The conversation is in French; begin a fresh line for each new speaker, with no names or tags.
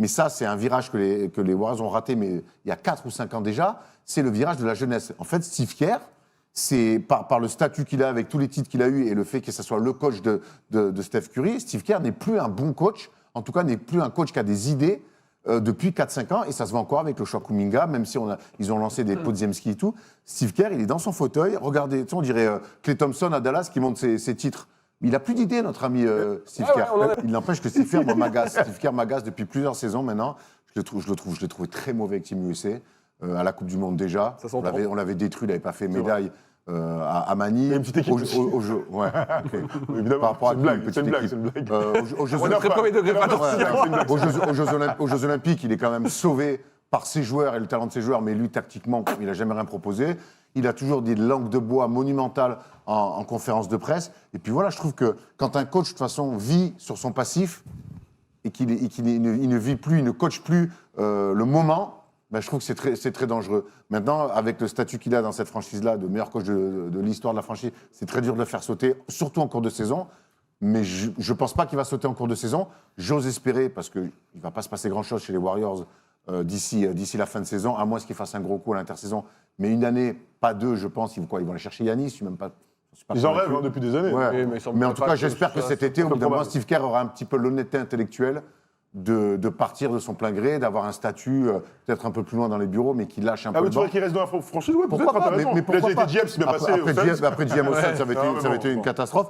mais ça, c'est un virage que les Warriors ont raté, mais il y a 4 ou 5 ans déjà, c'est le virage de la jeunesse. En fait, Steve Kerr, c'est par le statut qu'il a avec tous les titres qu'il a eu et le fait que ce soit le coach de Steph Curry, Steve Kerr n'est plus un bon coach, en tout cas n'est plus un coach qui a des idées depuis 4-5 ans, et ça se voit encore avec le choix Kuminga, même si ils ont lancé des Podziemski et tout. Steve Kerr, il est dans son fauteuil, regardez, on dirait Klay Thompson à Dallas qui monte ses titres. Mais il n'a plus d'idées, notre ami Steve Kerr. Il n'empêche que Steve Kerr m'agace. Steve Kerr m'agace depuis plusieurs saisons maintenant. Je l'ai trouvé très mauvais avec Team USA, à la Coupe du Monde déjà. On l'avait détruit, il n'avait pas fait médaille. À Manille,
une petite équipe
au jeu, ouais, okay.
Évidemment,
par rapport à
c'est une blague.
Aux Jeux Olympiques, il est quand même sauvé par ses joueurs et le talent de ses joueurs, mais lui, tactiquement, il n'a jamais rien proposé. Il a toujours des langues de bois monumentales en conférence de presse. Et puis voilà, je trouve que quand un coach, de toute façon, vit sur son passif et qu'il ne vit plus, il ne coach plus le moment, ben, je trouve que c'est très dangereux. Maintenant, avec le statut qu'il a dans cette franchise-là, de meilleur coach de l'histoire de la franchise, c'est très dur de le faire sauter, surtout en cours de saison. Mais je ne pense pas qu'il va sauter en cours de saison. J'ose espérer, parce qu'il ne va pas se passer grand-chose chez les Warriors d'ici la fin de saison, à moins qu'il fasse un gros coup à l'intersaison. Mais une année, pas deux, je pense. Ils vont aller chercher Giannis, je suis même pas...
Ils en rêvent depuis des années.
Ouais. Mais en tout cas, j'espère que cet été, au bout d'un moment, Steve Kerr aura un petit peu l'honnêteté intellectuelle de partir de son plein gré, d'avoir un statut peut-être un peu plus loin dans les bureaux, mais qui lâche un peu.
Ah oui, tu voudrais qu'il reste dans la franchise, ouais,
pourquoi pas,
mais pourquoi pas. Il a déjà été GM, c'est bien passé.
Après GM, ça avait été une catastrophe.